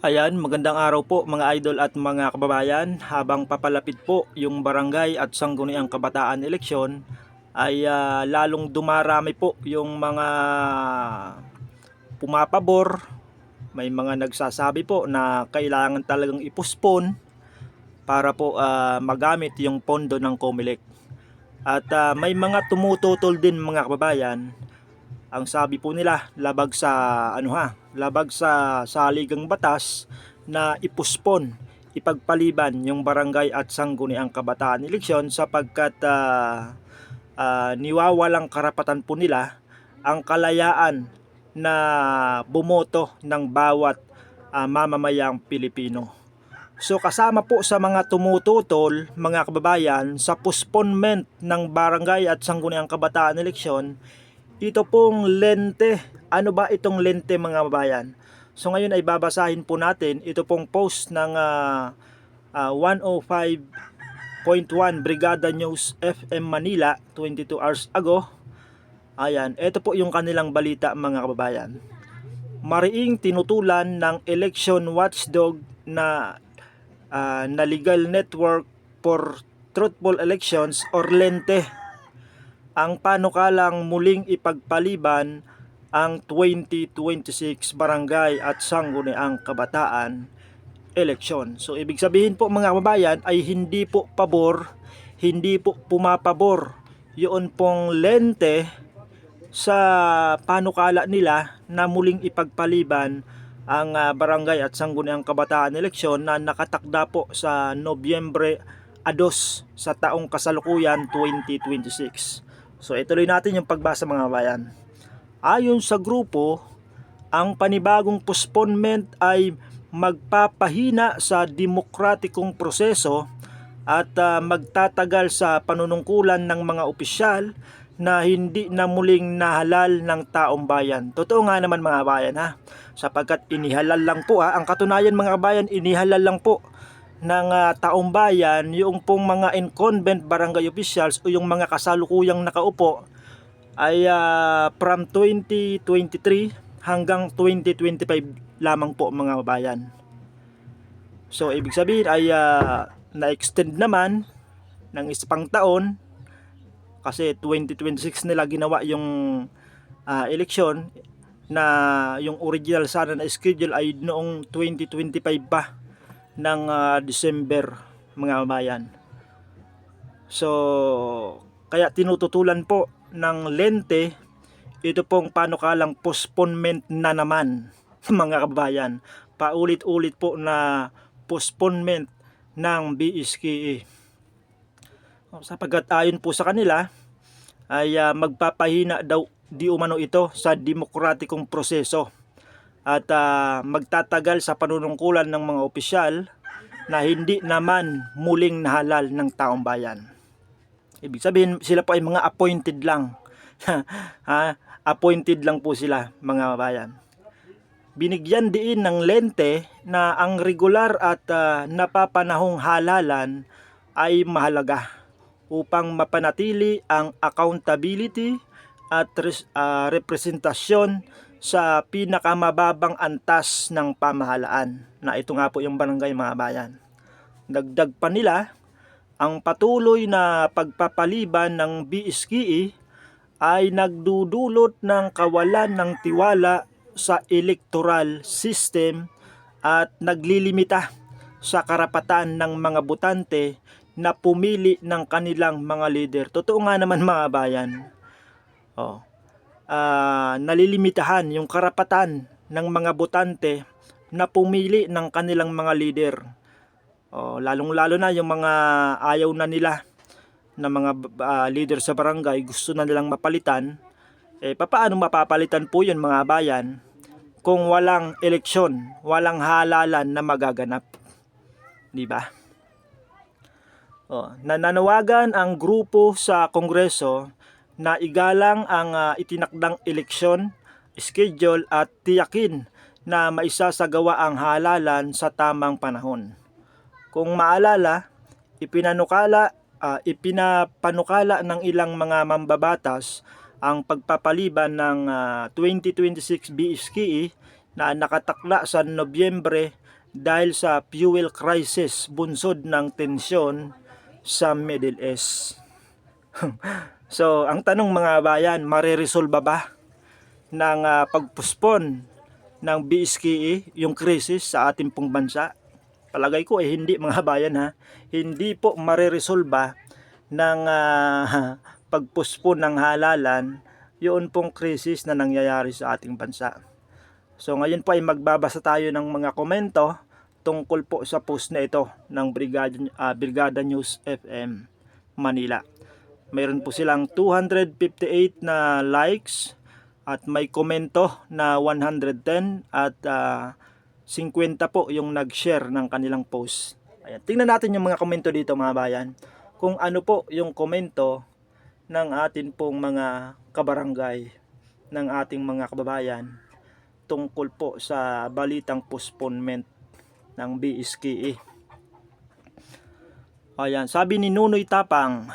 Ayan, magandang araw po mga idol at mga kababayan. Habang papalapit po yung barangay at sangguniang kabataan eleksyon ay lalong dumarami po yung mga pumapabor. May mga nagsasabi po na kailangan talagang ipuspon para po magamit yung pondo ng COMELEC. At may mga tumututol din mga kababayan. Ang sabi po nila labag sa labag sa saligang batas na ipuspon, ipagpaliban yung barangay at sangguniang kabataan eleksyon sapagkat niwawalang karapatan po nila ang kalayaan na bumoto ng bawat mamamayang Pilipino. So kasama po sa mga tumututol mga kababayan sa postponement ng barangay at sangguniang kabataan eleksyon, ito pong lente. Ano ba itong lente mga kababayan? So ngayon ay babasahin po natin ito pong post ng 105.1 Brigada News FM Manila 22 hours ago. Ayan, ito po yung kanilang balita mga kababayan. Mariing tinutulan ng election watchdog na Legal Network for Truthful Elections or LENTE ang panukalang muling ipagpaliban ang 2026 barangay at sangguniang kabataan eleksyon. So ibig sabihin po mga kababayan ay hindi po pabor, hindi po pumapabor yun pong lente sa panukala nila na muling ipagpaliban ang barangay at sangguniang kabataan eleksyon na nakatakda po sa Nobyembre 2 sa taong kasalukuyan 2026. So ituloy natin yung pagbasa mga kabayan. Ayon sa grupo, ang panibagong postponement ay magpapahina sa demokratikong proseso at magtatagal sa panunungkulan ng mga opisyal na hindi na muling nahalal ng taong bayan. Totoo nga naman mga bayan sapagkat inihalal lang po ang katunayan mga bayan, inihalal lang po ng taong bayan yung pong mga incumbent barangay officials o yung mga kasalukuyang nakaupo ay from 2023 hanggang 2025 lamang po mga bayan. So ibig sabihin ay na-extend naman ng isang taon kasi 2026 nila ginawa yung eleksyon na yung original sana na schedule ay noong 2025 pa ng December mga bayan. So kaya tinututulan po ng lente ito pong panukalang postponement na naman mga kabayan. Paulit-ulit po na postponement ng BSKE. Sapagkat ayon po sa kanila ay magpapahina daw di umano ito sa demokratikong proseso at magtatagal sa panunungkulan ng mga opisyal na hindi naman muling nahalal ng taong bayan. Ibig sabihin sila po ay mga appointed lang. Appointed lang po sila mga bayan. Binigyan diin ng lente na ang regular at napapanahong halalan ay mahalaga upang mapanatili ang accountability at representasyon sa pinakamababang antas ng pamahalaan na ito nga po yung barangay mga bayan. Dagdag pa nila, ang patuloy na pagpapaliban ng BSKE ay nagdudulot ng kawalan ng tiwala sa electoral system at naglilimita sa karapatan ng mga botante na pumili ng kanilang mga leader. Totoo nga naman mga bayan. Nalilimitahan yung karapatan ng mga botante na pumili ng kanilang mga leader. Lalong-lalo na yung mga ayaw na nila na mga leader sa barangay, gusto na nilang mapalitan. Paano mapapalitan po yun mga bayan kung walang eleksyon, walang halalan na magaganap? Di ba? Nananawagan ang grupo sa Kongreso na igalang ang itinakdang eleksyon schedule at tiyakin na maisasagawa ang halalan sa tamang panahon. Kung maalala, ipinapanukala ng ilang mga mambabatas ang pagpapaliban ng 2026 BSKE na nakatakla sa Nobyembre dahil sa fuel crisis bunsod ng tensyon sa Middle East. So, ang tanong mga bayan, mareresolba ba ng pagpuspon ng BSKE yung krisis sa ating pong bansa? Palagay ko hindi mga bayan ha. Hindi po mareresolba ng pagpuspon ng halalan yun pong krisis na nangyayari sa ating bansa. So ngayon po ay magbabasa tayo ng mga komento tungkol po sa post na ito ng Brigada News FM Manila. Mayroon po silang 258 na likes at may komento na 110 at 50 po yung nag-share ng kanilang post. Ayan. Tingnan natin yung mga komento dito mga bayan. Kung ano po yung komento ng atin pong mga kabarangay, ng ating mga kababayan tungkol po sa balitang postponement ng BSKE. Ayan, sabi ni Nunoy Tapang,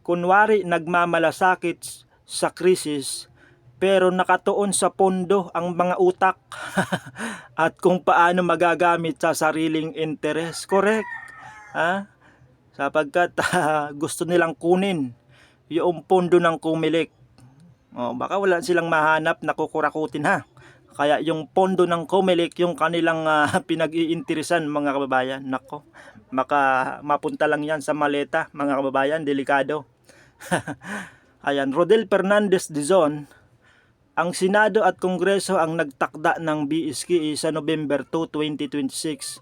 kunwari nagmamalasakit sa krisis pero nakatuon sa pondo ang mga utak at kung paano magagamit sa sariling interes. Correct. Ha? Sapagkat gusto nilang kunin yung pondo ng Comelec. Baka wala silang mahanap na kukurakutin ha. Kaya yung pondo ng Comelec yung kanilang pinag-iinteresan mga kababayan. Nako, maka mapunta lang yan sa maleta mga kababayan, delikado. Ayan, Rodel Fernandez Dizon, ang Senado at Kongreso ang nagtakda ng BSKE sa November 2, 2026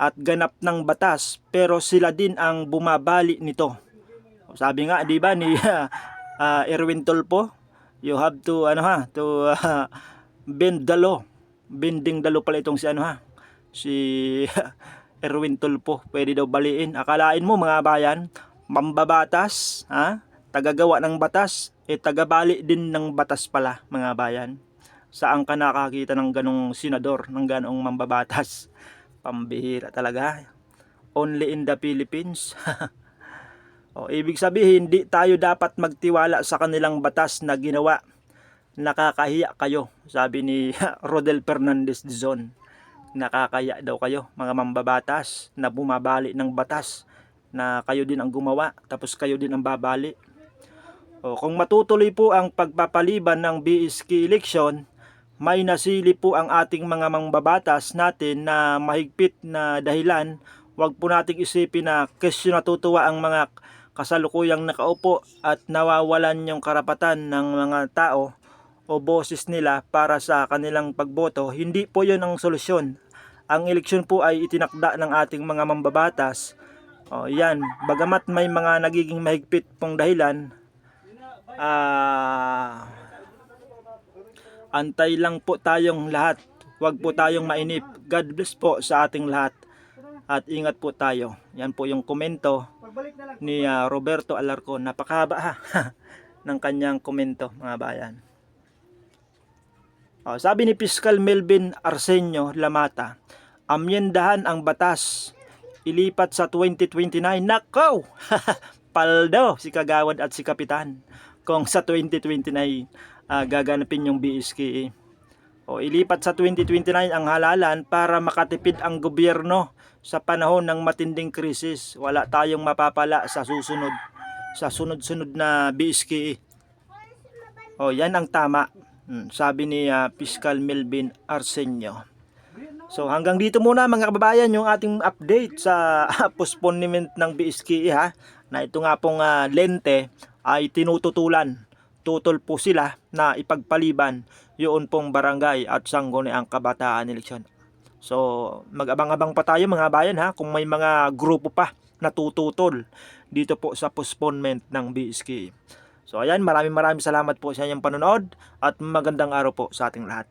at ganap ng batas pero sila din ang bumabali nito. Sabi nga 'di ba ni Erwin Tulfo, you have to bend the law. Bending the law pala itong si Erwin Tulfo. Pwede daw baliin. Akalain mo mga bayan, mambabatas, tagagawa ng batas, tagabali din ng batas pala mga bayan. Saan ka nakakita ng ganong senador, ng ganong mambabatas? Pambihira talaga. Only in the Philippines. Ibig sabihin, hindi tayo dapat magtiwala sa kanilang batas na ginawa. Nakakahiya kayo, sabi ni Rodel Fernandez Dizon. Nakakahiya daw kayo, mga mambabatas na bumabali ng batas na kayo din ang gumawa, tapos kayo din ang babali. Kung matutuloy po ang pagpapaliban ng BSK election, may nasili po ang ating mga mambabatas natin na mahigpit na dahilan. Huwag po nating isipin na kesyo natutuwa ang mga kasalukuyang nakaupo at nawawalan yung karapatan ng mga tao o boses nila para sa kanilang pagboto. Hindi po yun ang solusyon. Ang eleksyon po ay itinakda ng ating mga mambabatas. Yan, bagamat may mga nagiging mahigpit pong dahilan, antay lang po tayong lahat. Huwag po tayong mainip. God bless po sa ating lahat. At ingat po tayo. Yan po yung komento ni Roberto Alarcon. Napakahaba ha ng kanyang komento mga bayan. Sabi ni Fiscal Melvin Arsenio Lamata, amyendahan ang batas, ilipat sa 2029. Nakaw! Paldo si Kagawad at si Kapitan kung sa 2029 gaganapin yung BSKE. Ilipat sa 2029 ang halalan para makatipid ang gobyerno sa panahon ng matinding krisis. Wala tayong mapapala sa sunod-sunod na BSKE. Yan ang tama, sabi ni Fiscal Melvin Arsenio. So hanggang dito muna mga kababayan yung ating update sa postponement ng BSKE na ito nga pong lente ay tinututulan. Tutol po sila na ipagpaliban yun pong barangay at sangguniang kabataan eleksyon. So mag-abang-abang pa tayo mga bayan kung may mga grupo pa na tututol dito po sa postponement ng BSKE. So ayan, maraming salamat po sa inyong panonood at magandang araw po sa ating lahat.